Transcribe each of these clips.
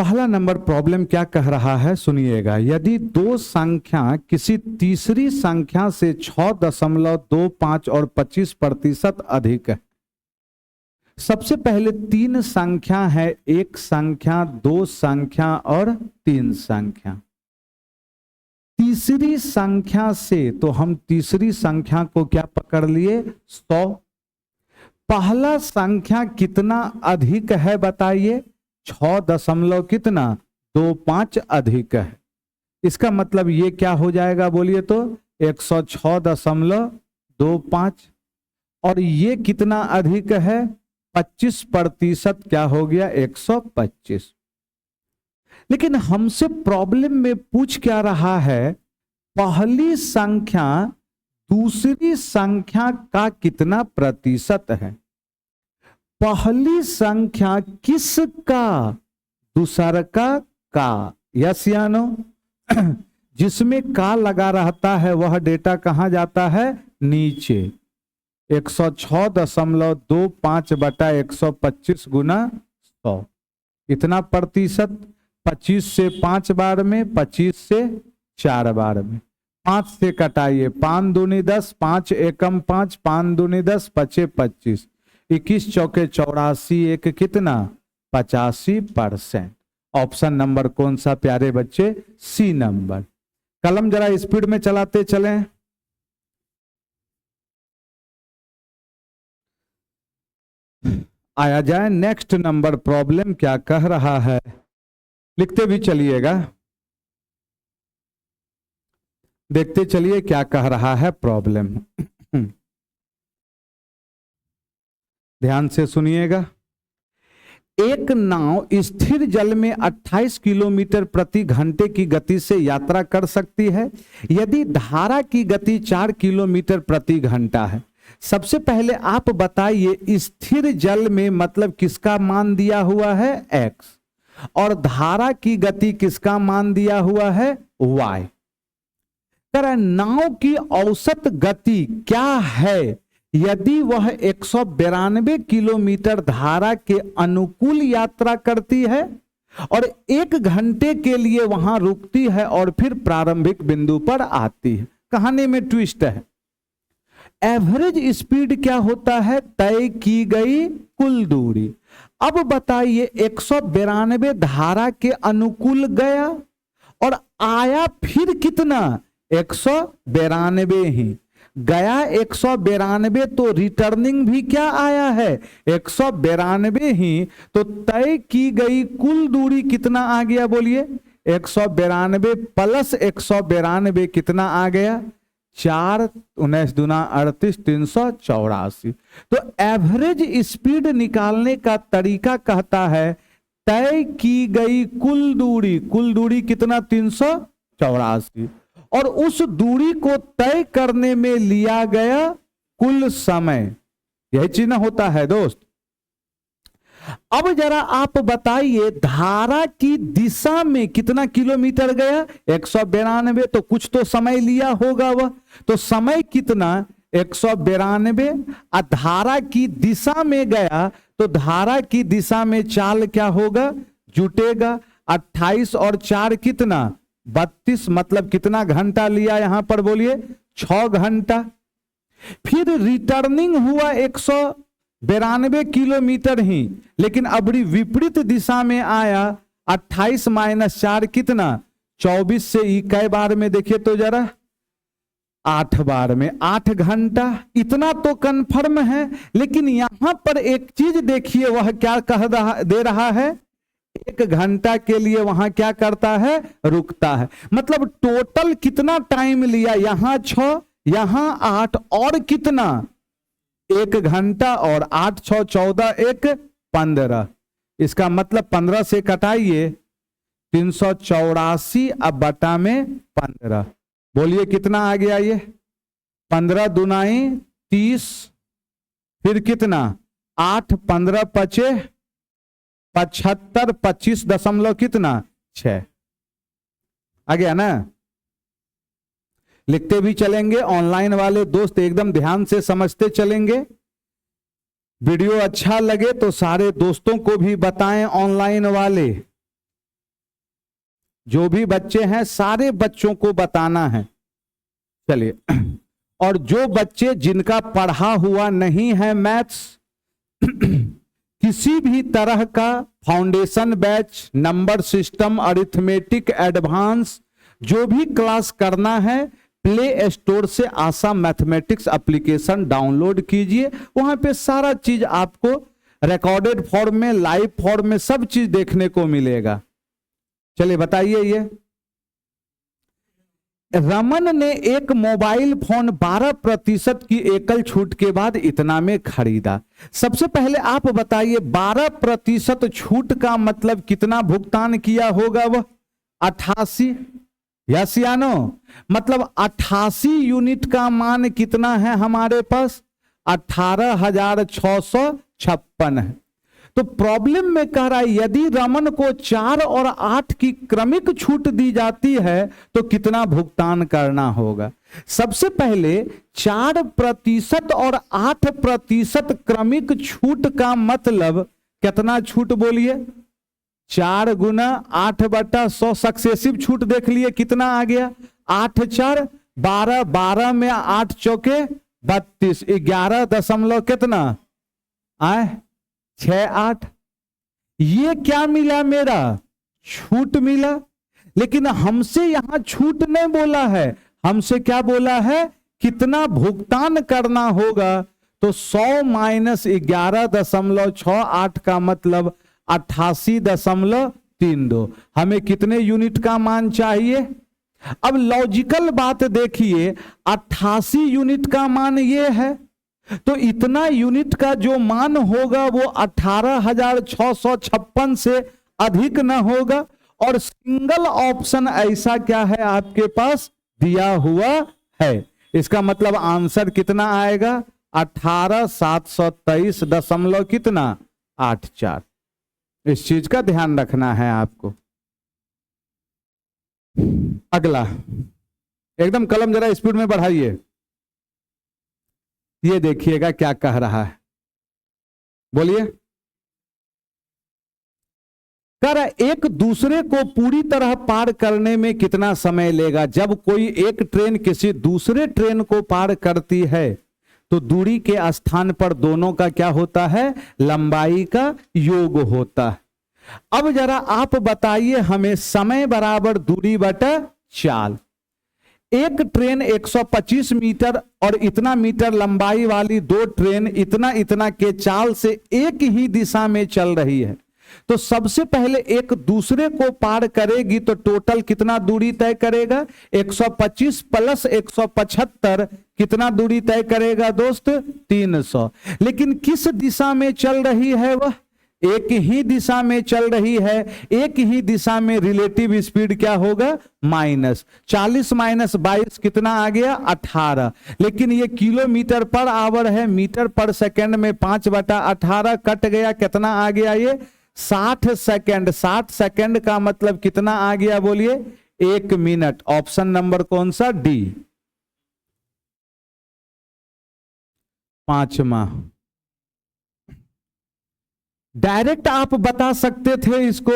पहला number problem क्या कह रहा है सुनिएगा। यदि दो संख्या किसी तीसरी संख्या से 6.25 और 25% अधिक है। सबसे पहले तीन संख्या है, एक संख्या, दो संख्या और तीन संख्या। तीसरी संख्या से तो हम तीसरी संख्या को क्या पकड़ लिए, 100। पहला संख्या कितना अधिक है बताइए, 6.25 अधिक है। इसका मतलब ये क्या हो जाएगा बोलिए तो 106.25। और ये कितना अधिक है, 25%, क्या हो गया 125। लेकिन हमसे प्रॉब्लम में पूछ क्या रहा है, पहली संख्या दूसरी संख्या का कितना प्रतिशत है। पहली संख्या किसका, दूसर का, यस या नो। जिसमें का लगा रहता है वह डेटा कहां जाता है, नीचे। 106.25 बटा 125 गुना 100, इतना प्रतिशत। 25 से 5 बार में, 25 से 4 बार में। 5 से कटाइए, 5 दूनी 10, 5 एकम 5, 5 दूनी 10, 5 25, 21 चौके 84, एक कितना 85%। ऑप्शन नंबर कौन सा प्यारे बच्चे, सी नंबर। कलम जरा स्पीड में चलाते चलें। आया जाए नेक्स्ट नंबर प्रॉब्लम क्या कह रहा है, लिखते भी चलिएगा, देखते चलिए क्या कह रहा है प्रॉब्लम। ध्यान से सुनिएगा। एक नाव स्थिर जल में 28 किलोमीटर प्रति घंटे की गति से यात्रा कर सकती है यदि धारा की गति 4 किलोमीटर प्रति घंटा है। सबसे पहले आप बताइए, स्थिर जल में मतलब किसका मान दिया हुआ है, x, और धारा की गति किसका मान दिया हुआ है, y। तरह नाव की औसत गति क्या है यदि वह 192 किलोमीटर धारा के अनुकूल यात्रा करती है और 1 घंटे के लिए वहां रुकती है और फिर प्रारंभिक बिंदु पर आती है। कहानी में ट्विस्ट है। एवरेज स्पीड क्या होता है, तय की गई कुल दूरी। अब बताइए 192 धारा के अनुकूल गया और आया फिर कितना, 192 ही गया। 192 तो रिटर्निंग भी क्या आया है, 192 ही। तो तय की गई कुल दूरी कितना आ गया बोलिए, 192 प्लस 192 कितना आ गया, 4 19 दूना 38, 384। तो एवरेज स्पीड निकालने का तरीका कहता है तय की गई कुल दूरी कितना, 384, और उस दूरी को तय करने में लिया गया कुल समय। यही चिन्ह होता है दोस्त। अब जरा आप बताइए, धारा की दिशा में कितना किलोमीटर गया, 192, तो कुछ तो समय लिया होगा वह, तो समय कितना 192। धारा की दिशा में गया तो धारा की दिशा में चाल क्या होगा, जुटेगा। 28 और 4 कितना, 32, मतलब कितना घंटा लिया यहां पर बोलिए, 6 घंटा। फिर रिटर्निंग हुआ 192 किलोमीटर ही, लेकिन अब विपरीत दिशा में आया। 28 माइनस 4 कितना, 24 से कई बार में देखिए तो जरा, 8 बार में, 8 घंटा। इतना तो कंफर्म है, लेकिन यहां पर एक चीज देखिए, वह क्या दे रहा है, 1 घंटा के लिए वहां क्या करता है, रुकता है। मतलब टोटल कितना टाइम लिया, यहां 6, यहां 8, और कितना 1 घंटा, और 8 6 14, 1 15। इसका मतलब 15 से कटाइए, 384 अब बटा में 15। बोलिए कितना आ गया ये, 15 दूनाई 30, फिर कितना 8 15 पचे 75, 25 दशमलव कितना 6 आ गया ना। लिखते भी चलेंगे, ऑनलाइन वाले दोस्त एकदम ध्यान से समझते चलेंगे। वीडियो अच्छा लगे तो सारे दोस्तों को भी बताएं ऑनलाइन वाले। जो भी बच्चे हैं सारे बच्चों को बताना है। चलिए, और जो बच्चे जिनका पढ़ा हुआ नहीं है मैथ्स, किसी भी तरह का foundation batch, number system, arithmetic advance जो भी क्लास करना है, प्ले स्टोर से आशा मैथमेटिक्स एप्लीकेशन डाउनलोड कीजिए। वहां पे सारा चीज आपको रिकॉर्डेड फॉर्म में, लाइव फॉर्म में सब चीज देखने को मिलेगा। चलिए बताइए, ये रमन ने एक मोबाइल फोन 12% की एकल छूट के बाद इतना में खरीदा। सबसे पहले आप बताइए 12% छूट का मतलब कितना भुगतान किया होगा? वह 88, यस या नो? मतलब 88 यूनिट का मान कितना है हमारे पास? 18,656 है। तो प्रॉब्लम में कह रहा है यदि रमन को 4 और 8 की क्रमिक छूट दी जाती है तो कितना भुगतान करना होगा? सबसे पहले 4% और 8% क्रमिक छूट का मतलब कितना छूट बोलिए? 4 गुना 8/100 सक्सेसिव छूट देख लिए कितना आ गया? 8 4 12, 12 में 8 चौके 32, 11 दशमलव कितना आए 6 8। ये क्या मिला? मेरा छूट मिला। लेकिन हमसे यहां छूट नहीं बोला है, हमसे क्या बोला है? कितना भुगतान करना होगा। तो 100 माइनस 11.68 का मतलब 88.32। हमें कितने यूनिट का मान चाहिए? अब लॉजिकल बात देखिए, 88 यूनिट का मान ये है, तो इतना यूनिट का जो मान होगा वो 18,656 से अधिक न होगा। और सिंगल ऑप्शन ऐसा क्या है आपके पास दिया हुआ है, इसका मतलब आंसर कितना आएगा? 18,723 दशमलव कितना 84। इस चीज का ध्यान रखना है आपको। अगला, एकदम कलम जरा स्पीड में बढ़ाइए। ये देखिएगा क्या कह रहा है, बोलिए। कर एक दूसरे को पूरी तरह पार करने में कितना समय लेगा? जब कोई एक ट्रेन किसी दूसरे ट्रेन को पार करती है तो दूरी के स्थान पर दोनों का क्या होता है? लंबाई का योग होता है। अब जरा आप बताइए हमें, समय बराबर दूरी बटा चाल। एक ट्रेन 125 मीटर और इतना मीटर लंबाई वाली दो ट्रेन इतना इतना के चाल से एक ही दिशा में चल रही है। तो सबसे पहले एक दूसरे को पार करेगी तो टोटल कितना दूरी तय करेगा? 125 प्लस 175 कितना दूरी तय करेगा दोस्त? 300। लेकिन किस दिशा में चल रही है? वह एक ही दिशा में चल रही है। एक ही दिशा में रिलेटिव स्पीड क्या होगा? माइनस 40 माइनस 22 कितना आ गया? 18। लेकिन ये किलोमीटर पर आवर है, मीटर पर सेकंड में 5/18 कट गया, कितना आ गया? ये 60 सेकंड। 60 सेकंड का मतलब कितना आ गया बोलिए? 1 मिनट। ऑप्शन नंबर कौन सा? डी, 5वां। डायरेक्ट आप बता सकते थे इसको,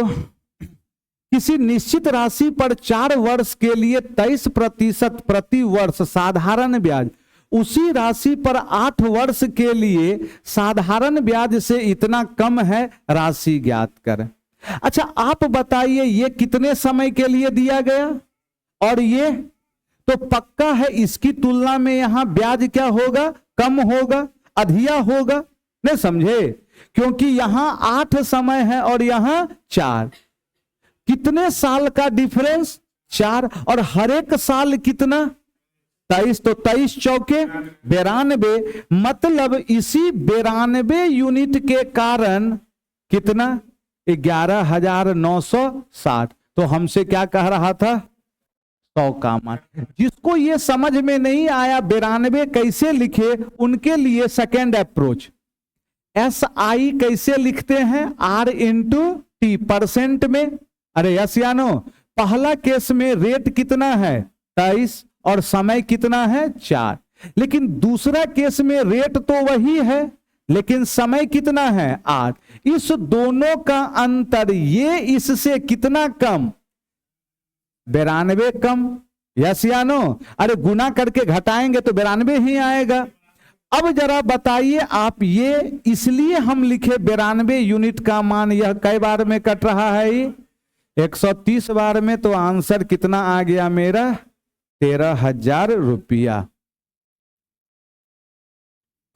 किसी निश्चित राशि पर 4 वर्ष के लिए 23% प्रति वर्ष साधारण ब्याज, उसी राशि पर 8 वर्ष के लिए साधारण ब्याज से इतना कम है, राशि ज्ञात करें। अच्छा आप बताइए ये कितने समय के लिए दिया गया? और ये तो पक्का है इसकी तुलना में यहां ब्याज क्या होगा? कम होगा, अधिया होगा। नहीं समझे? क्योंकि यहां 8 समय है और यहां 4। कितने साल का डिफरेंस? 4। और हर एक साल कितना? 23। तो 23 चौके 92। मतलब इसी 92 यूनिट के कारण कितना? 11,960। तो हमसे क्या कह रहा था? 100 का मान। जिसको ये समझ में नहीं आया 92 कैसे लिखे, उनके लिए सेकेंड अप्रोच, SI कैसे लिखते हैं? R इंटू टी, परसेंट में। अरे यस या नो? पहला केस में रेट कितना है? 23 और समय कितना है? 4। लेकिन दूसरा केस में रेट तो वही है लेकिन समय कितना है? 8। इस दोनों का अंतर, ये इससे कितना कम? 92 कम, यस या नो? अरे गुना करके घटाएंगे तो 92 ही आएगा। अब जरा बताइए आप, ये इसलिए हम लिखे 92 यूनिट का मान, यह कई बार में कट रहा है? ये 130 बार में। तो आंसर कितना आ गया मेरा? 13,000 रुपया।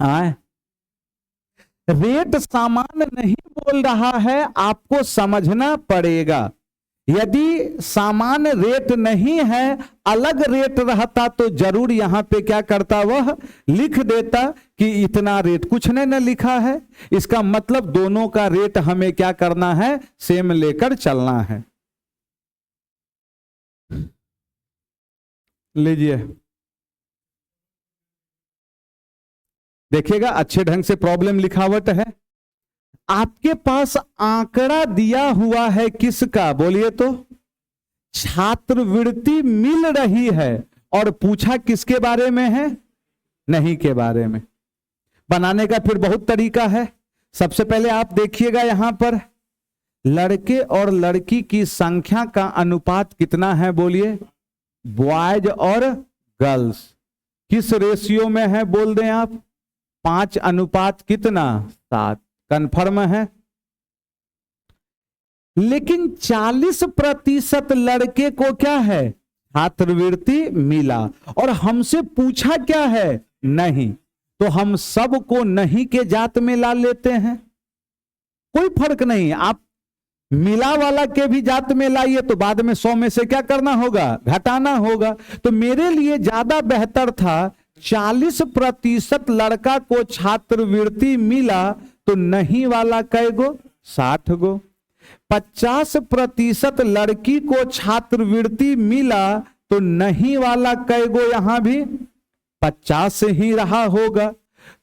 आए, रेट सामान्य नहीं बोल रहा है, आपको समझना पड़ेगा। यदि सामान्य रेट नहीं है, अलग रेट रहता तो जरूर यहां पे क्या करता, वह लिख देता कि इतना रेट। कुछ ने न लिखा है, इसका मतलब दोनों का रेट हमें क्या करना है, सेम लेकर चलना है। लीजिए देखिएगा, अच्छे ढंग से प्रॉब्लम लिखावट है। आपके पास आंकड़ा दिया हुआ है किसका, बोलिए तो? छात्रवृत्ति मिल रही है, और पूछा किसके बारे में है? नहीं के बारे में। बनाने का फिर बहुत तरीका है। सबसे पहले आप देखिएगा यहां पर लड़के और लड़की की संख्या का अनुपात कितना है, बोलिए? बॉयज और गर्ल्स किस रेशियो में है, बोल दें आप? 5 अनुपात कितना? 7। कन्फर्म है? लेकिन 40% लड़के को क्या है, छात्रवृत्ति मिला, और हमसे पूछा क्या है, नहीं। तो हम सबको नहीं के जात में ला लेते हैं, कोई फर्क नहीं। आप मिला वाला के भी जात में लाइए तो बाद में 100 में से क्या करना होगा, घटाना होगा। तो मेरे लिए ज्यादा बेहतर था 40% लड़का को छात्रवृत्ति मिला तो नहीं वाला कै गो, 60 गो। 50% लड़की को छात्रवृत्ति मिला तो नहीं वाला कै गो, यहां भी 50 ही रहा होगा।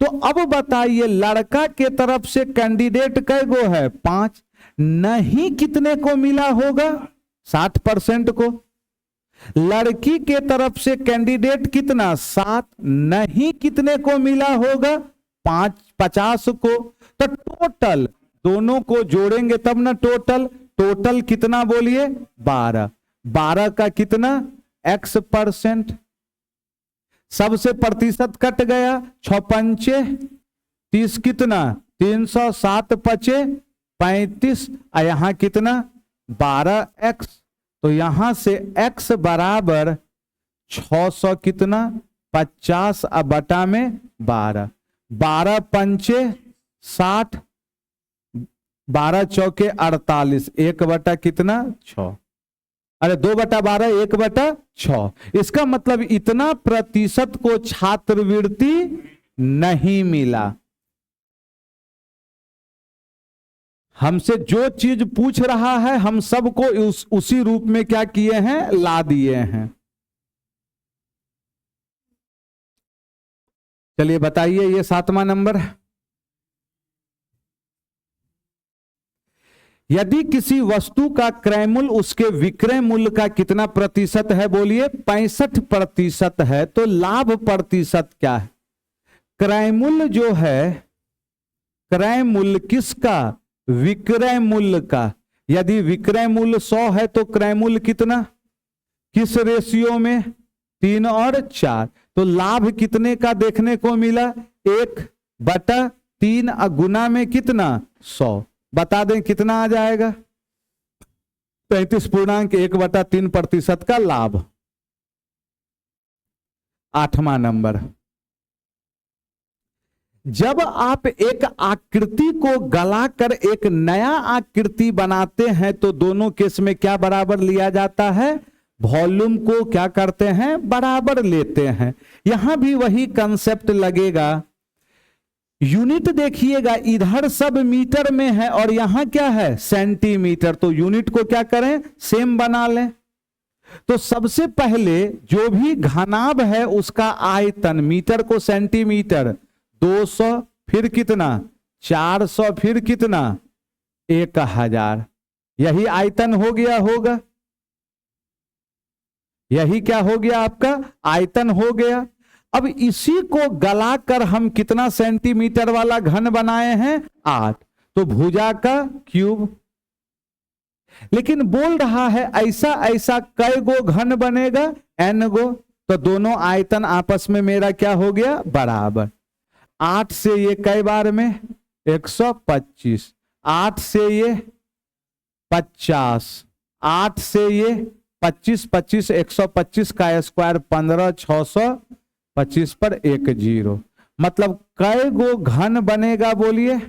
तो अब बताइए लड़का के तरफ से कैंडिडेट कै गो है, 5। नहीं कितने को मिला होगा, 60% को। लड़की के तरफ से कैंडिडेट कितना, 7। नहीं कितने को मिला होगा, 50 को। तो टोटल दोनों को जोड़ेंगे तब ना टोटल कितना, बोलिए? 12। 12 का कितना, x%। सबसे प्रतिशत कट गया, 6 पंचे 30 कितना, 300, 7 पचे 35, यहां कितना, 12x। तो यहां से x बराबर 600 कितना, 50 बटा में 12। 12 पंचे 60, 12 चौके 48, 1 बटा कितना, 6। अरे 2/12, 1/6। इसका मतलब इतना प्रतिशत को छात्रवृत्ति नहीं मिला। हमसे जो चीज पूछ रहा है हम सबको उसी रूप में क्या किए हैं, ला दिए हैं। चलिए बताइए ये 7वां नंबर। यदि किसी वस्तु का क्रय मूल्य उसके विक्रय मूल्य का कितना प्रतिशत है, बोलिए? 65% है, तो लाभ प्रतिशत क्या है? क्रय मूल्य जो है, क्रय मूल्य किसका, विक्रय मूल्य का। यदि विक्रय मूल्य 100 है तो क्रय मूल्य कितना, किस रेशियो में, 3 और 4। तो लाभ कितने का देखने को मिला, 1/3 गुना में कितना, 100। बता दें कितना आ जाएगा, 35.1/3% का लाभ। 8वां नंबर। जब आप एक आकृति को गलाकर एक नया आकृति बनाते हैं तो दोनों केस में क्या बराबर लिया जाता है, वॉल्यूम को क्या करते हैं, बराबर लेते हैं। यहां भी वही कंसेप्ट लगेगा। यूनिट देखिएगा, इधर सब मीटर में है और यहां क्या है, सेंटीमीटर। तो यूनिट को क्या करें, सेम बना लें। तो सबसे पहले जो भी घनाभ है उसका आयतन, मीटर को सेंटीमीटर, 200, फिर कितना, 400, फिर कितना, 1000। यही आयतन हो गया होगा, यही क्या हो गया आपका, आयतन हो गया। अब इसी को गलाकर हम कितना सेंटीमीटर वाला घन बनाए हैं, 8। तो भुजा का क्यूब। लेकिन बोल रहा है ऐसा ऐसा कई गो घन बनेगा, n गो, तो दोनों आयतन आपस में मेरा क्या हो गया, बराबर। 8 से ये कई बार में 125, 8 से ये 50, 8 से ये 25, 25 125 का स्क्वायर 15, 625 पर 1 0, मतलब कई गो घन बनेगा बोलिए,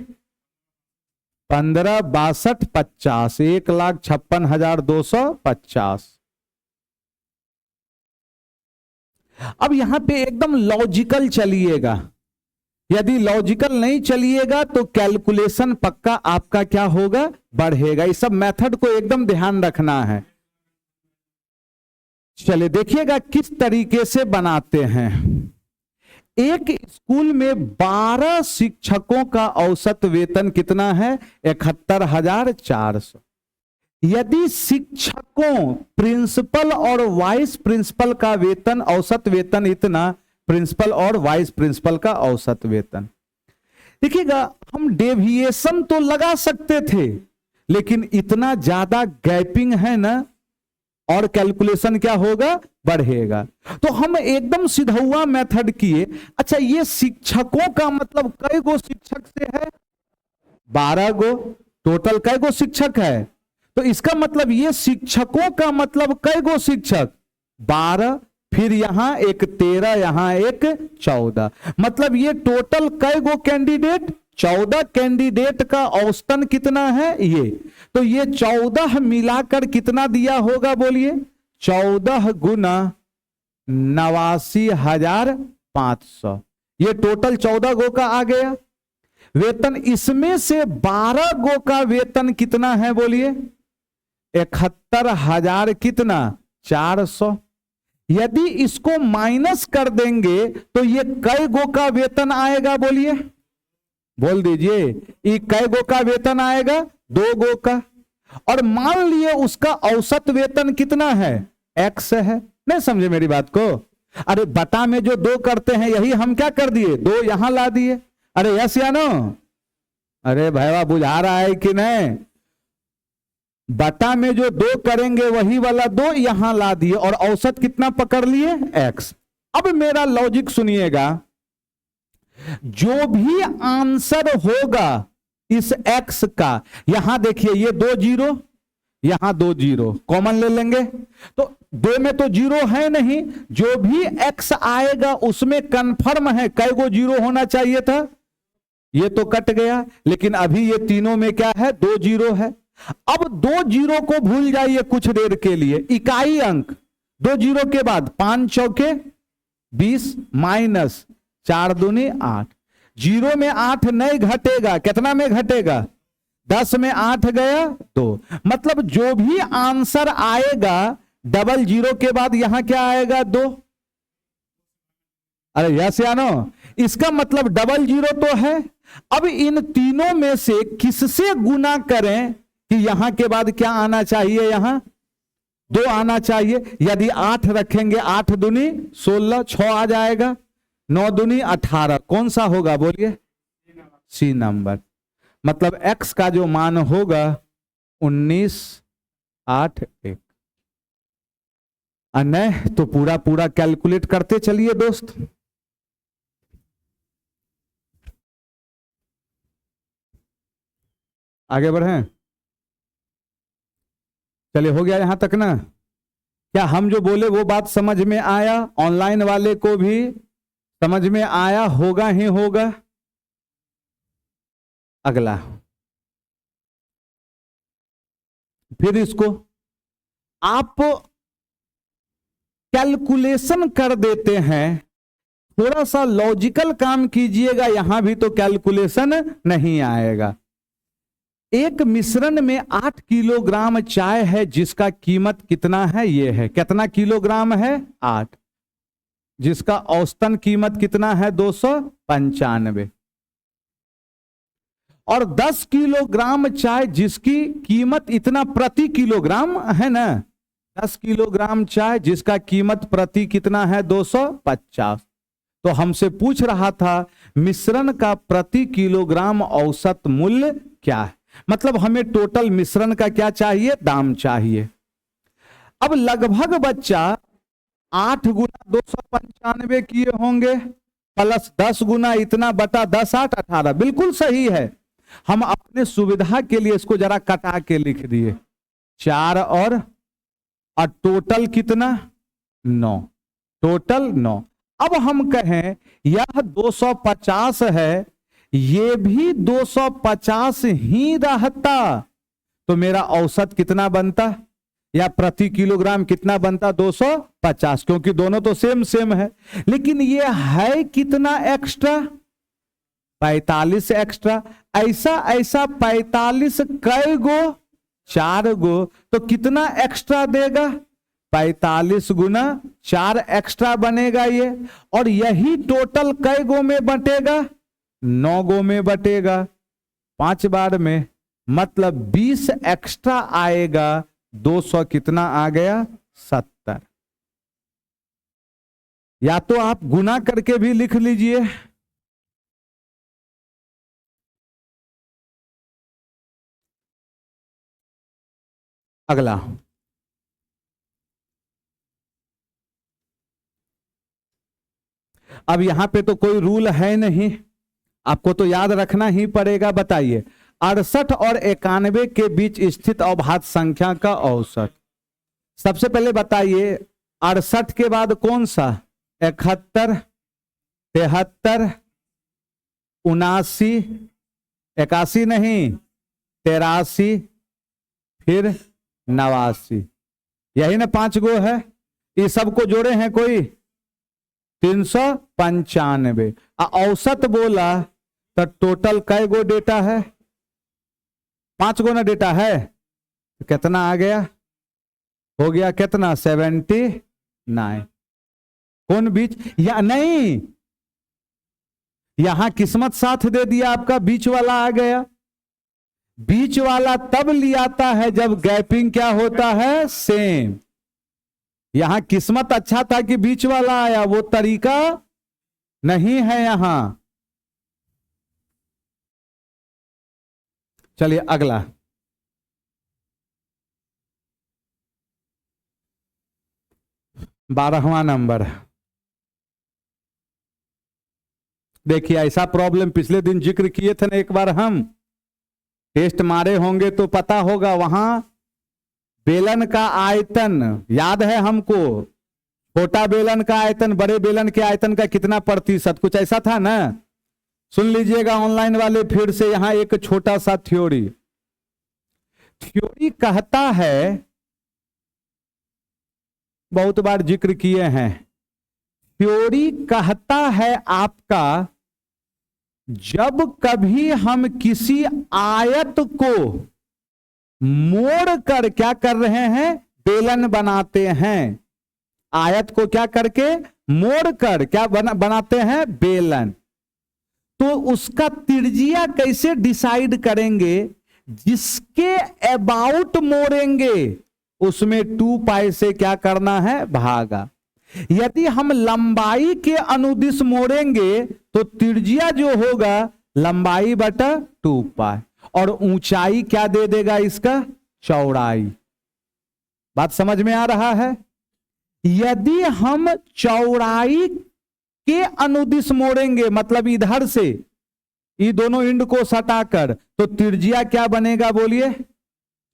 15, 62, 50, 1,56,250। अब यहां पे एकदम लॉजिकल चलिएगा, यदि लॉजिकल नहीं चलिएगा तो कैलकुलेशन पक्का आपका क्या होगा, बढ़ेगा। इस सब मेथड को एकदम ध्यान रखना है। चलिए देखिएगा किस तरीके से बनाते हैं। एक स्कूल में 12 शिक्षकों का औसत वेतन कितना है, 71,400। यदि शिक्षकों, प्रिंसिपल और वाइस प्रिंसिपल का वेतन, औसत वेतन इतना, प्रिंसिपल और वाइस प्रिंसिपल का औसत वेतन, देखिएगा हम डेविएशन तो लगा सकते थे, लेकिन इतना ज्यादा गैपिंग है ना, और कैलकुलेशन क्या होगा, बढ़ेगा। तो हम एकदम सीधा मेथड किए। अच्छा, ये शिक्षकों का मतलब कई गो शिक्षक से है, 12 गो, टोटल कई गो शिक्षक है, तो इसका मतलब ये शिक्षकों का मतलब कई गो शिक्षक, 12, फिर यहां एक 13, यहां एक 14, मतलब ये टोटल कई गो कैंडिडेट, 14 कैंडिडेट का औसतन कितना है ये, तो ये 14 मिलाकर कितना दिया होगा बोलिए, 14 गुना 89,500, ये टोटल 14 गो का आ गया वेतन। इसमें से 12 गो का वेतन कितना है बोलिए, 71,000 कितना, 400। यदि इसको माइनस कर देंगे तो ये कई गो का वेतन आएगा बोलिए, बोल दीजिए, ये कई गो का वेतन आएगा, 2 गो का। और मान लिए उसका औसत वेतन कितना है, x है। नहीं समझे मेरी बात को? अरे बटा में जो 2 करते हैं यही हम क्या कर दिए, 2 यहां ला दिए। अरे यस या नो? अरे भैया बुझा रहा है कि नहीं? बटा में जो 2 करेंगे वही वाला 2 यहां ला दिए, और औसत कितना पकड़ लिए, x। अब मेरा लॉजिक सुनिएगा, जो भी आंसर होगा इस x का, यहां देखिए ये 2 0, यहां 2 0 कॉमन ले लेंगे, तो 2 में तो 0 है नहीं, जो भी x आएगा उसमें कंफर्म है कई गो 0 होना चाहिए था, ये तो कट गया, लेकिन अभी ये तीनों में क्या है, 2 0 है। अब 2 0 को भूल जाइए कुछ देर के लिए, इकाई अंक 2 0 के बाद 5 चौके 20 माइनस 4 दूनी 8, 0 में 8 नहीं घटेगा, कितना में घटेगा, 10 में 8 गया 2, मतलब जो भी आंसर आएगा डबल 0 के बाद यहां क्या आएगा, 2। अरे यस या नो? इसका मतलब डबल 0 तो है। अब इन तीनों में से किससे गुना करें कि यहां के बाद क्या आना चाहिए, यहां 2 आना चाहिए। यदि 8 रखेंगे, 8 दूनी 16, 6 आ जाएगा, 9 दूनी 18, कौन सा होगा बोलिए, सी नंबर। मतलब x का जो मान होगा 19,81। नहीं तो पूरा पूरा कैलकुलेट करते चलिए दोस्त। आगे बढ़ें, चलिए हो गया यहां तक ना? क्या हम जो बोले वो बात समझ में आया? ऑनलाइन वाले को भी समझ में आया होगा ही होगा। अगला फिर इसको आप कैलकुलेशन कर देते हैं, थोड़ा सा लॉजिकल काम कीजिएगा, यहां भी तो कैलकुलेशन नहीं आएगा। एक मिश्रण में 8 किलोग्राम चाय है जिसका कीमत कितना है, ये है, कितना किलोग्राम है, 8, जिसका औसतन कीमत कितना है, 295। और 10 किलोग्राम चाय जिसकी कीमत इतना प्रति किलोग्राम है ना, 10 किलोग्राम चाय जिसका कीमत प्रति कितना है, 250। तो हमसे पूछ रहा था मिश्रण का प्रति किलोग्राम औसत मूल्य क्या है। मतलब हमें टोटल मिश्रण का क्या चाहिए, दाम चाहिए। अब लगभग बच्चा 8 गुना 295 किए होंगे प्लस 10 गुना इतना बटा 10 8 18, बिल्कुल सही है। हम अपने सुविधा के लिए इसको जरा कटा के लिख दिए 4 और टोटल कितना 9, टोटल 9। अब हम कहें यह 250 है, ये भी 250 ही रहता तो मेरा औसत कितना बनता या प्रति किलोग्राम कितना बनता 250, क्योंकि दोनों तो सेम सेम है। लेकिन ये है कितना एक्स्ट्रा 45 एक्स्ट्रा। ऐसा ऐसा 45 कै गो 4 गो, तो कितना एक्स्ट्रा देगा 45 गुना 4 एक्स्ट्रा बनेगा ये। और यही टोटल कै गो में बटेगा 9 गो में बटेगा 5 बार में, मतलब 20 एक्स्ट्रा आएगा। 200 कितना आ गया 70। या तो आप गुना करके भी लिख लीजिए। अगला, अब यहां पे तो कोई रूल है नहीं, आपको तो याद रखना ही पड़ेगा। बताइए 68 और 91 के बीच स्थित अवभाज्य संख्या का औसत। सबसे पहले बताइए 68 के बाद कौन सा 71 73 79 81 नहीं 83 फिर 89, यही ना 5 गो है। ये सबको जोड़े हैं कोई 395। औसत बोला तो टोटल कै गो डेटा है 5 गो ना डेटा है, तो कितना आ गया, हो गया कितना 79। कौन बीच या नहीं, यहां किस्मत साथ दे दिया, आपका बीच वाला आ गया। बीच वाला तब लियाता है जब गैपिंग क्या होता है सेम। यहां किस्मत अच्छा था कि बीच वाला आया, वो तरीका नहीं है यहां। चलिए अगला, बारहवां नंबर। देखिए ऐसा प्रॉब्लम पिछले दिन जिक्र किए थे ना, एक बार हम टेस्ट मारे होंगे तो पता होगा। वहां बेलन का आयतन याद है हमको, छोटा बेलन का आयतन बड़े बेलन के आयतन का कितना प्रतिशत, कुछ ऐसा था ना। सुन लीजिएगा ऑनलाइन वाले फिर से, यहां एक छोटा सा थ्योरी कहता है, बहुत बार जिक्र किए हैं। थ्योरी कहता है आपका, जब कभी हम किसी आयत को मोड़ कर क्या कर रहे हैं, बेलन बनाते हैं। आयत को क्या करके मोड़ कर क्या बनाते हैं, बेलन। तो उसका त्रिज्या कैसे डिसाइड करेंगे, जिसके अबाउट मोड़ेंगे उसमें 2 पाई से क्या करना है, भागा। यदि हम लंबाई के अनुदिश मोड़ेंगे तो त्रिज्या जो होगा लंबाई बटा 2 पाई, और ऊंचाई क्या दे देगा इसका, चौड़ाई। बात समझ में आ रहा है। यदि हम चौड़ाई के अनुदिश मोड़ेंगे, मतलब इधर से ये दोनों इंड को सटाकर, तो त्रिज्या क्या बनेगा बोलिए,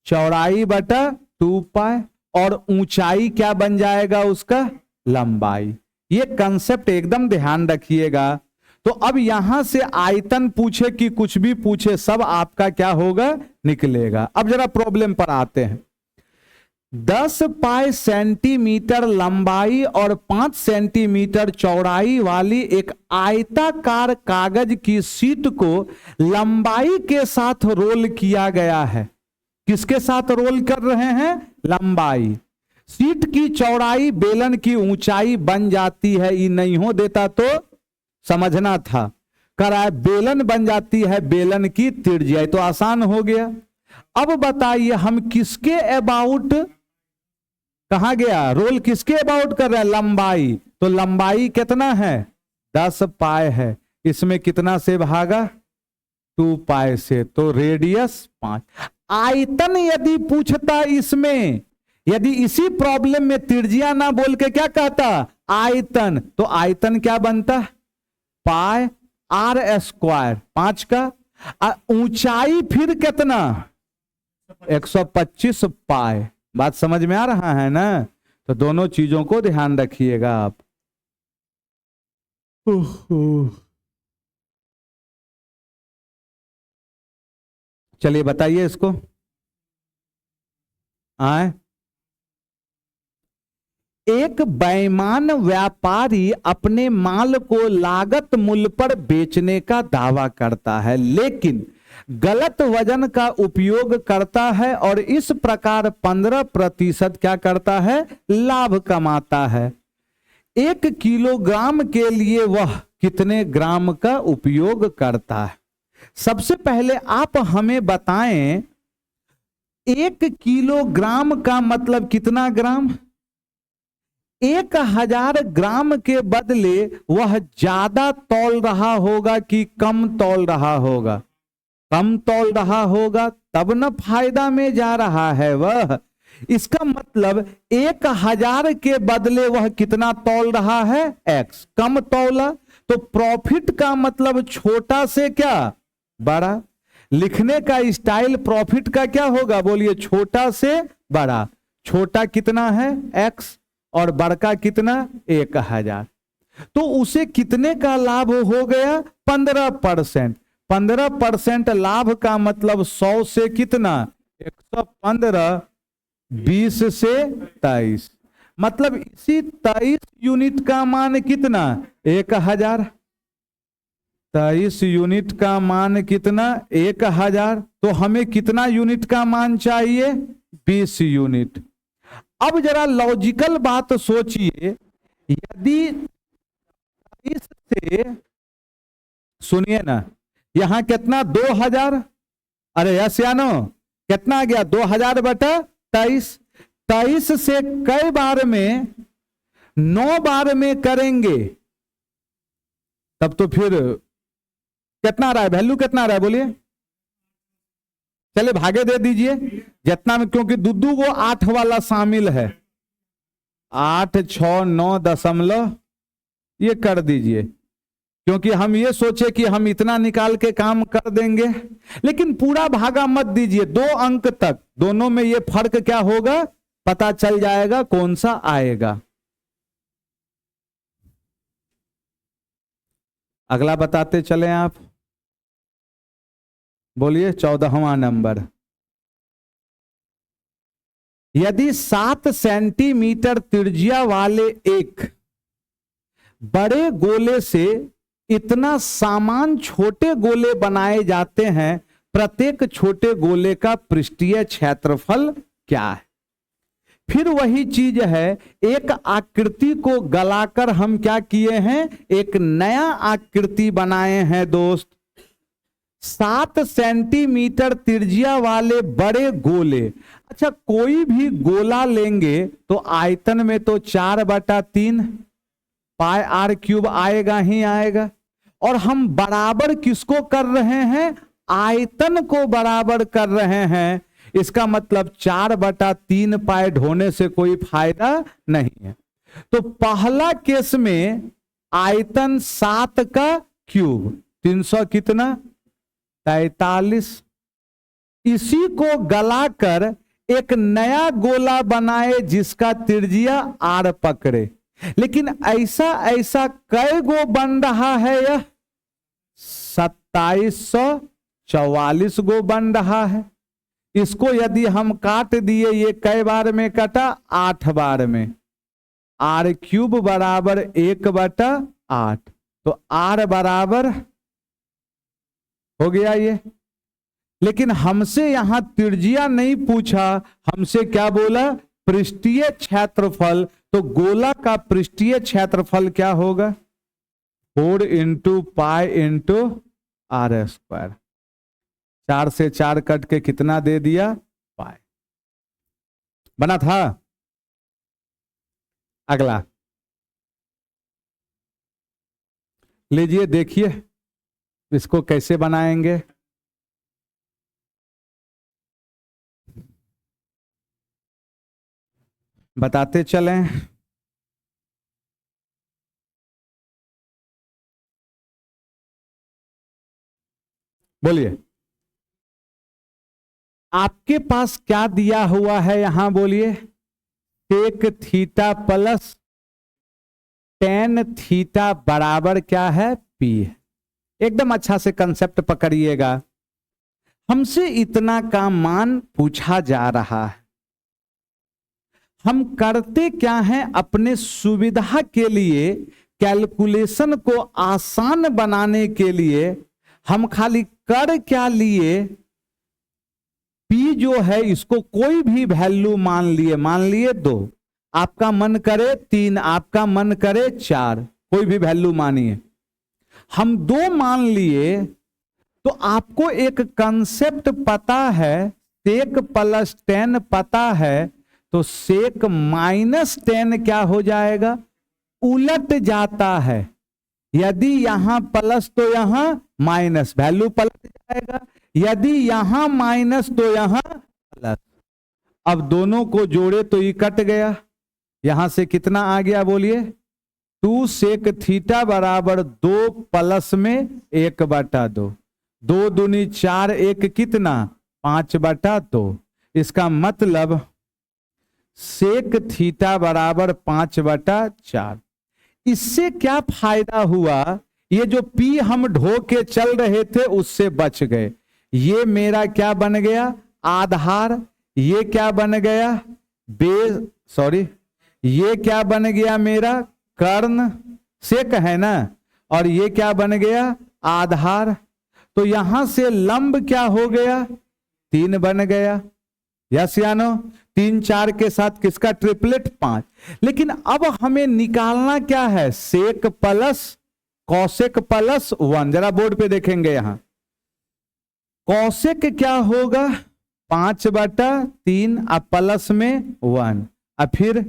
चौड़ाई बटा 2 पाई, और ऊंचाई क्या बन जाएगा उसका, लंबाई। ये कंसेप्ट एकदम ध्यान रखिएगा। तो अब यहां से आयतन पूछे कि कुछ भी पूछे, सब आपका क्या होगा, निकलेगा। अब जरा प्रॉब्लम पर आते हैं। 10 पाई सेंटीमीटर लंबाई और 5 सेंटीमीटर चौड़ाई वाली एक आयताकार कागज की शीट को लंबाई के साथ रोल किया गया है। किसके साथ रोल कर रहे हैं, लंबाई। शीट की चौड़ाई बेलन की ऊंचाई बन जाती है। ये नहीं हो देता तो समझना था, करा बेलन बन जाती है बेलन की त्रिज्या, तो आसान हो गया। अब बताइए हम किसके अबाउट, कहा गया रोल किसके अबाउट कर रहे हैं, लंबाई। तो लंबाई कितना है 10 पाई है, इसमें कितना से भागा 2 पाई से, तो रेडियस 5। आयतन यदि पूछता इसमें, यदि इसी प्रॉब्लम में त्रिज्या ना बोल के क्या कहता आयतन, तो आयतन क्या बनता पाई आर स्क्वायर 5 का। ऊंचाई फिर कितना 125 पाई। बात समझ में आ रहा है ना? तो दोनों चीजों को ध्यान रखिएगा आप। चलिए बताइए इसको। आए, एक बेईमान व्यापारी अपने माल को लागत मूल्य पर बेचने का दावा करता है, लेकिन गलत वजन का उपयोग करता है और इस प्रकार 15% क्या करता है लाभ कमाता है। 1 किलोग्राम के लिए वह कितने ग्राम का उपयोग करता है? सबसे पहले आप हमें बताएं 1 किलोग्राम का मतलब कितना ग्राम? 1000 ग्राम के बदले वह ज्यादा तौल रहा होगा कि कम तौल रहा होगा? कम तौल रहा होगा, तब न फायदा में जा रहा है वह। इसका मतलब 1000 के बदले वह कितना तौल रहा है x, कम तौला, तो प्रॉफिट का मतलब छोटा से क्या बड़ा। लिखने का स्टाइल प्रॉफिट का क्या होगा बोलिए? छोटा से बड़ा। छोटा कितना है x और बड़का कितना 1000, तो उसे कितने का लाभ हो गया 15%। 15% लाभ का मतलब 100 से कितना 115, 20 से 23, मतलब इसी 23 यूनिट का मान कितना 1000। 23 यूनिट का मान कितना 1000, तो हमें कितना यूनिट का मान चाहिए 20 यूनिट। अब जरा लॉजिकल बात सोचिए, यदि इससे सुनिए ना, यहां कितना 2000, अरे यस या नो, कितना आ गया 2000 बटा 23। 23 से कई बार में 9 बार में करेंगे तब तो फिर कितना रहा है, वैल्यू कितना रहा है बोलिए? चले भागे दे दीजिए जितना में, क्योंकि दुद्दू को 8 वाला शामिल है। 8, 6, 9 ये कर दीजिए, क्योंकि हम ये सोचे कि हम इतना निकाल के काम कर देंगे, लेकिन पूरा भागा मत दीजिए। 2 अंक तक दोनों में ये फर्क क्या होगा पता चल जाएगा कौन सा आएगा। अगला बताते चले आप, बोलिए 14वां नंबर। यदि 7 सेंटीमीटर त्रिज्या वाले एक बड़े गोले से इतना सामान छोटे गोले बनाए जाते हैं, प्रत्येक छोटे गोले का पृष्ठीय क्षेत्रफल क्या है? फिर वही चीज है, एक आकृति को गलाकर हम क्या किए हैं, एक नया आकृति बनाए हैं दोस्त। 7 सेंटीमीटर त्रिज्या वाले बड़े गोले, अच्छा कोई भी गोला लेंगे तो आयतन में तो 4/3 पाई आर क्यूब आएगा ही आएगा, और हम बराबर किसको कर रहे हैं, आयतन को बराबर कर रहे हैं। इसका मतलब 4/3 पाई ढोने से कोई फायदा नहीं है। तो पहला केस में आयतन 7 का क्यूब 300 कितना 43, इसी को गलाकर एक नया गोला बनाए जिसका त्रिज्या आर पकड़े। लेकिन ऐसा ऐसा कै गो बन रहा है, यह 2744 गो बन रहा है। इसको यदि हम काट दिए, ये कै बार में कटा 8 बार में, आर क्यूब बराबर 1/8, तो आर बराबर हो गया ये। लेकिन हमसे यहां त्रिज्या नहीं पूछा, हमसे क्या बोला पृष्ठीय क्षेत्रफल। तो गोला का पृष्ठीय क्षेत्रफल क्या होगा 4 × पाई × आर स्क्वायर। 4 से 4 कट के कितना दे दिया पाई, बना था। अगला लीजिए देखिए इसको कैसे बनाएंगे। बताते चलें। बोलिए, आपके पास क्या दिया हुआ है यहां, बोलिए। Sec theta plus ten theta बराबर क्या है, पी। एकदम अच्छा से कंसेप्ट पकड़िएगा। हमसे इतना का मान पूछा जा रहा है, हम करते क्या हैं, अपने सुविधा के लिए, कैलकुलेशन को आसान बनाने के लिए हम खाली कर क्या लिए, पी जो है इसको कोई भी वैल्यू मान लिए 2, आपका मन करे 3, आपका मन करे 4, कोई भी वैल्यू मानिए। हम 2 मान लिए तो आपको एक कंसेप्ट पता है, सेक प्लस 10 पता है, तो सेक माइनस 10 क्या हो जाएगा, उलट जाता है। यदि यहां प्लस तो यहां माइनस, वैल्यू पलट जाएगा। यदि यहां माइनस तो यहां प्लस। अब दोनों को जोड़े तो ये कट गया, यहां से कितना आ गया, बोलिए। 2 सेक थीटा बराबर 2 प्लस में 1/2, 2 दूनी 4, 1 कितना 5/2। इसका मतलब सेक थीटा बराबर 5/4। इससे क्या फायदा हुआ, ये जो पी हम ढो के चल रहे थे उससे बच गए। ये मेरा क्या बन गया, आधार। ये क्या बन गया, बेस, सॉरी, ये क्या बन गया मेरा कर्ण, सेक है ना, और ये क्या बन गया, आधार। तो यहां से लंब क्या हो गया, 3 बन गया। यस या नो, 3 4 के साथ किसका ट्रिपलेट, 5। लेकिन अब हमें निकालना क्या है, सेक प्लस कौसेक प्लस 1। जरा बोर्ड पे देखेंगे, यहां कौसेक क्या होगा, 5/3, अब प्लस में 1, अब फिर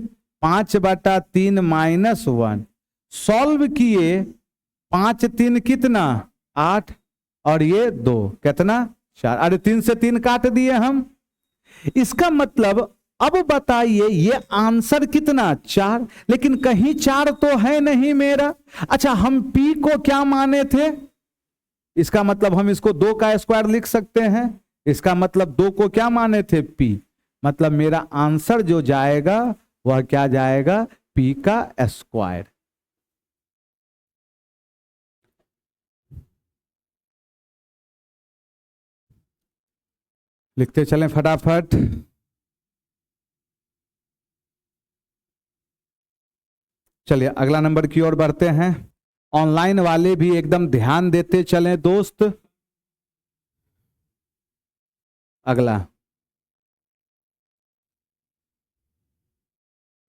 5/3 माइनस 1। सॉल्व किए, 5 3 कितना 8, और ये 2 कितना 4। अरे 3 से 3 काट दिए हम। इसका मतलब अब बताइए ये आंसर कितना 4, लेकिन कहीं 4 तो है नहीं मेरा। अच्छा, हम पी को क्या माने थे, इसका मतलब हम इसको 2 का स्क्वायर लिख सकते हैं। इसका मतलब 2 को क्या माने थे, पी। मतलब मेरा आंसर जो जाएगा वह क्या जाएगा, पी का स्क्वायर। लिखते चलें फटाफट। चलिए अगला नंबर की ओर बढ़ते हैं। ऑनलाइन वाले भी एकदम ध्यान देते चलें दोस्त। अगला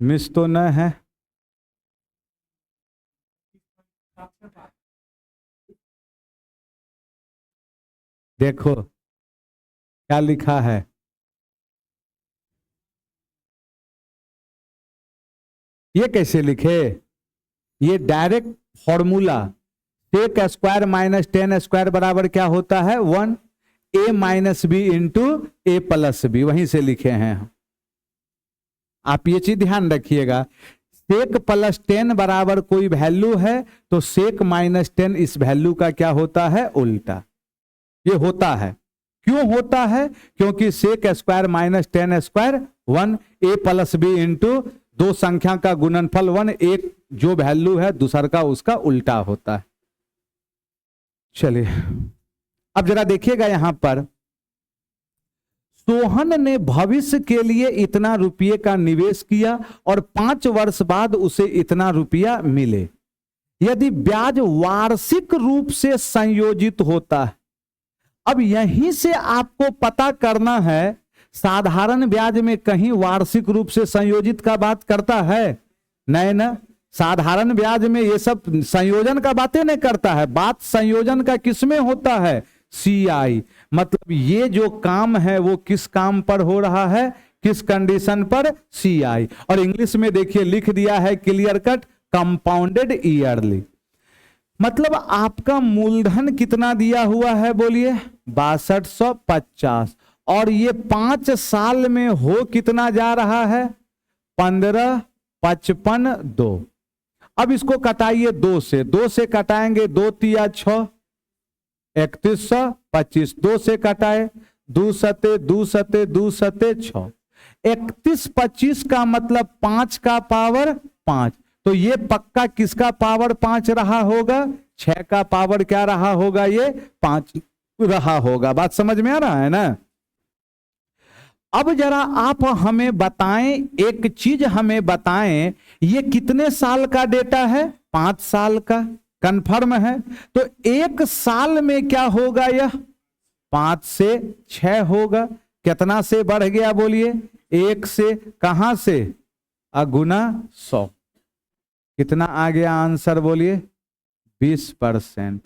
मिस तो न है, देखो क्या लिखा है, ये कैसे लिखे, ये direct formula, sec square minus 10 square बराबर क्या होता है 1, a minus B into A plus B, वहीं से लिखे हैं। आप ये चीज ध्यान रखिएगा, सेक प्लस 10 बराबर कोई वैल्यू है तो सेक माइनस 10 इस वैल्यू का क्या होता है, उल्टा। ये होता है, क्यों होता है, क्योंकि सेक स्क्वायर माइनस 10 स्क्वायर 1, ए प्लस बी इंटू 2 संख्या का गुणनफल 1, एक जो वैल्यू है दूसर का उसका उल्टा होता है। चलिए अब जरा देखिएगा यहां पर, सोहन ने भविष्य के लिए इतना रुपये का निवेश किया और 5 वर्ष बाद उसे इतना रुपया मिले। यदि ब्याज वार्षिक रूप से संयोजित होता है, अब यहीं से आपको पता करना है, साधारण ब्याज में कहीं वार्षिक रूप से संयोजित का बात करता है, नहीं ना। साधारण ब्याज में ये सब संयोजन का बातें नहीं करता है, बात संयोजन का किसमें होता है, CI। मतलब ये जो काम है वो किस काम पर हो रहा है, किस कंडीशन पर, CI। और इंग्लिश में देखिए लिख दिया है क्लियर कट, कंपाउंडेड ईयरली। मतलब आपका मूलधन कितना दिया हुआ है, बोलिए 6250, और ये 5 साल में हो कितना जा रहा है, 15, 55, 2। अब इसको कटाइए 2 से कटाएंगे 2 तिया 6, 3125। 2 से कटाए 2 सते 2 सते 2 सते 6। 3125 का मतलब 5 का पावर 5, तो ये पक्का किसका पावर 5 रहा होगा? 6 का पावर क्या रहा होगा? ये 5 रहा होगा। बात समझ में आ रहा है ना? अब जरा आप हमें बताएं, एक चीज हमें बताएं, ये कितने साल का डेटा है? 5 साल का। कंफर्म है? तो एक साल में क्या होगा? यह 5 से 6 होगा। कितना से बढ़ गया बोलिए? 1 से। कहां से? गुना 100। कितना आ गया आंसर बोलिए? 20%।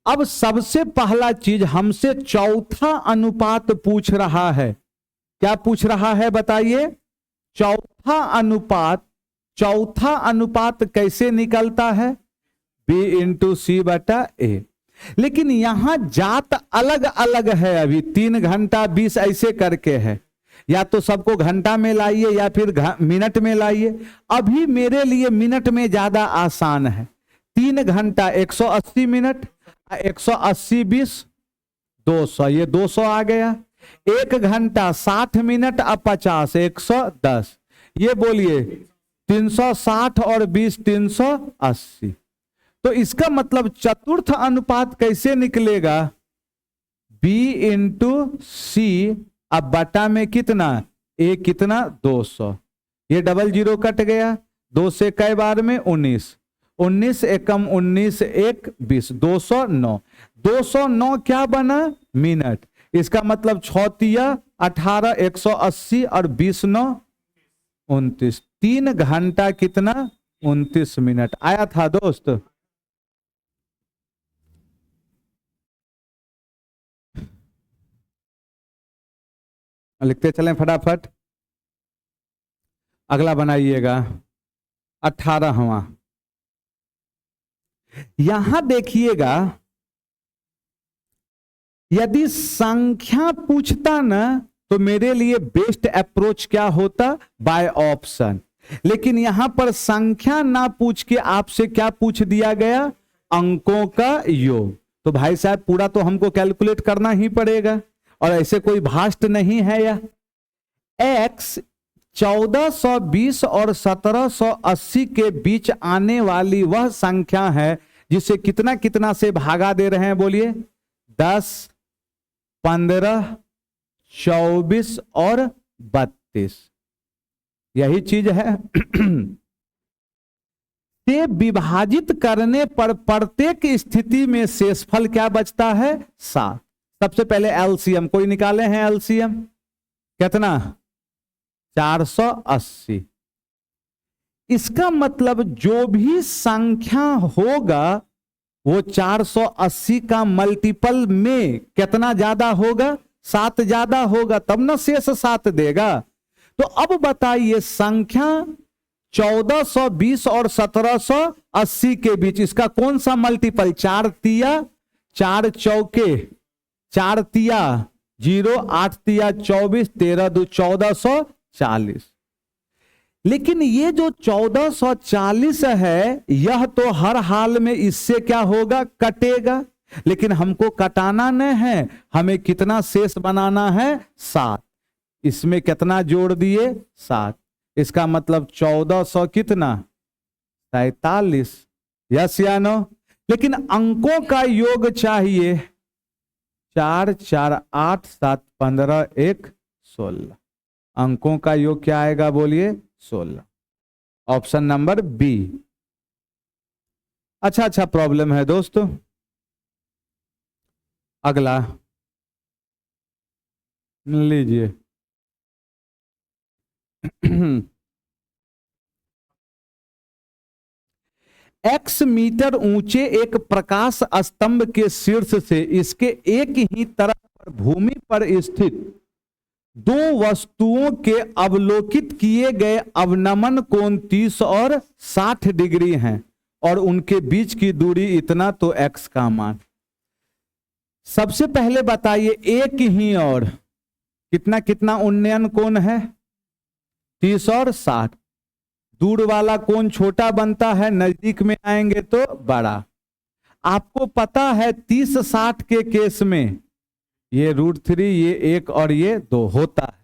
अब सबसे पहला चीज हमसे चौथा अनुपात पूछ रहा है। क्या पूछ रहा है बताइए? चौथा अनुपात। चौथा अनुपात कैसे निकलता है? B इंटू सी बटा ए। लेकिन यहां जात अलग अलग है। अभी 3 घंटा 20 ऐसे करके है, या तो सबको घंटा में लाइए या फिर मिनट में लाइए। अभी मेरे लिए मिनट में ज्यादा आसान है। 3 घंटा 180 मिनट, 180 20 200, ये 200 आ गया। 1 घंटा 60 मिनट अब 50 110, ये बोलिए 360 और 20 380। तो इसका मतलब चतुर्थ अनुपात कैसे निकलेगा? B इंटू सी, अब बटा में कितना? ए कितना? 200। ये डबल जीरो कट गया। 2 से कई बार में 19, 19 एकम 19 1 20, 209। 209 क्या बना? मिनट। इसका मतलब 6 तिया 18, 180 और 20 9 29। 3 घंटा कितना? 29 मिनट आया था दोस्त। लिखते चलें फटाफट। अगला बनाइएगा 18वां। यहां देखिएगा, यदि संख्या पूछता ना तो मेरे लिए बेस्ट अप्रोच क्या होता? By option. लेकिन यहां पर संख्या ना पूछ के आपसे क्या पूछ दिया गया? अंकों का योग। तो भाई साहब पूरा तो हमको कैलकुलेट करना ही पड़ेगा, और ऐसे कोई भास्ट नहीं है। यह x 1420 और 1780 के बीच आने वाली वह संख्या है जिसे कितना कितना से भागा दे रहे हैं बोलिए? 10, 15, 24 और 32। यही चीज है। से विभाजित करने पर प्रत्येक स्थिति में शेषफल क्या बचता है? 7। सबसे पहले एलसीएम कोई निकाले हैं? एलसीएम कितना? 480। इसका मतलब जो भी संख्या होगा वो 480 का मल्टीपल में कितना ज्यादा होगा? 7 ज्यादा होगा, तब ना शेष 7 देगा। तो अब बताइए संख्या 1420 और 1780 के बीच इसका कौन सा मल्टीपल? 4 तिया 4 चौके 4 तिया 0, 8 तिया 24, 13 2 1440। लेकिन ये जो 1440 है यह तो हर हाल में इससे क्या होगा? कटेगा। लेकिन हमको कटाना नहीं है, हमें कितना शेष बनाना है? 7। इसमें कितना जोड़ दिए? 7। इसका मतलब 1400 कितना? 47। यस या नो? लेकिन अंकों का योग चाहिए। 4 4 8 7 15 1 16। अंकों का योग क्या आएगा बोलिए? 16। Option number B. अच्छा प्रॉब्लम है दोस्तों। अगला लीजिए। x मीटर ऊंचे एक प्रकाश स्तंभ के शीर्ष से इसके एक ही तरफ पर भूमि पर स्थित 2 वस्तुओं के अवलोकित किए गए अवनमन कोण 30 और 60 डिग्री हैं और उनके बीच की दूरी इतना, तो x का मान। सबसे पहले बताइए एक ही और कितना कितना उन्नयन कोण है, 30 और 60। दूर वाला कोण छोटा बनता है, नजदीक में आएंगे तो बड़ा। आपको पता है 30-60 के केस में ये √3, ये 1 और ये 2 होता है।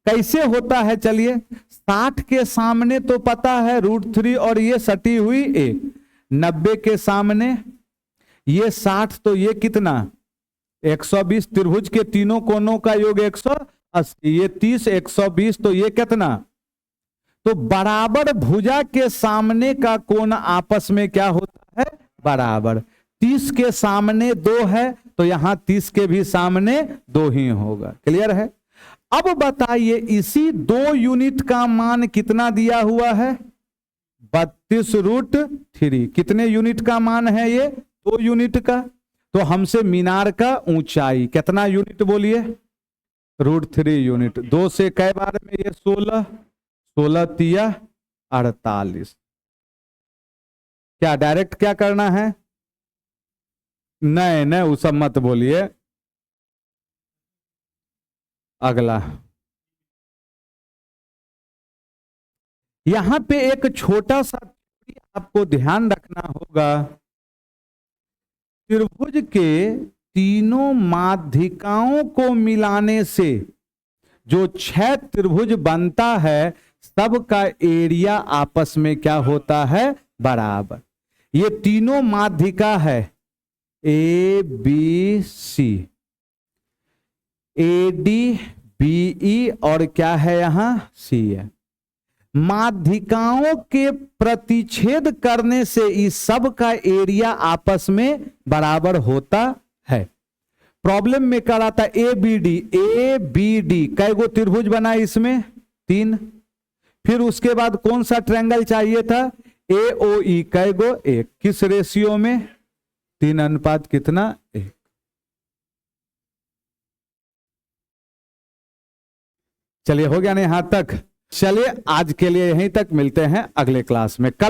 कैसे होता है चलिए, 60 के सामने तो पता है √3 और ये सटी हुई 1, 90 के सामने ये 60 तो ये कितना 120, त्रिभुज के तीनों कोनों का योग 180, ये 30 120 तो ये कितना, तो बराबर भुजा के सामने का कोण आपस में क्या होता है, बराबर। 30 के सामने 2 है तो यहां 30 के भी सामने 2 ही होगा। क्लियर है। अब बताइए इसी 2 यूनिट का मान कितना दिया हुआ है, 32√3। कितने यूनिट का मान है ये, 2 यूनिट का। तो हमसे मीनार का ऊंचाई कितना यूनिट बोलिए, √3 यूनिट। 2 से कई बार में ये 16, 16 तिया 48। क्या डायरेक्ट क्या करना है, नहीं वो सब मत बोलिए। अगला यहां पे एक छोटा सा आपको ध्यान रखना होगा, त्रिभुज के तीनों माध्यिकाओं को मिलाने से जो 6 त्रिभुज बनता है सबका एरिया आपस में क्या होता है, बराबर। ये तीनों माध्यिका है ABC, AD BE और क्या है यहां C है। माध्यिकाओं के प्रतिच्छेद करने से इस सब का एरिया आपस में बराबर होता है। प्रॉब्लम में कह रहा था ABD कै गो त्रिभुज बना इसमें 3। फिर उसके बाद कौन सा ट्रायंगल चाहिए था, AOE कै गो 1। किस रेशियो में, 3 कितना 1। चलिए हो गया ना यहां तक। चलिए आज के लिए यहीं तक, मिलते हैं अगले क्लास में। कल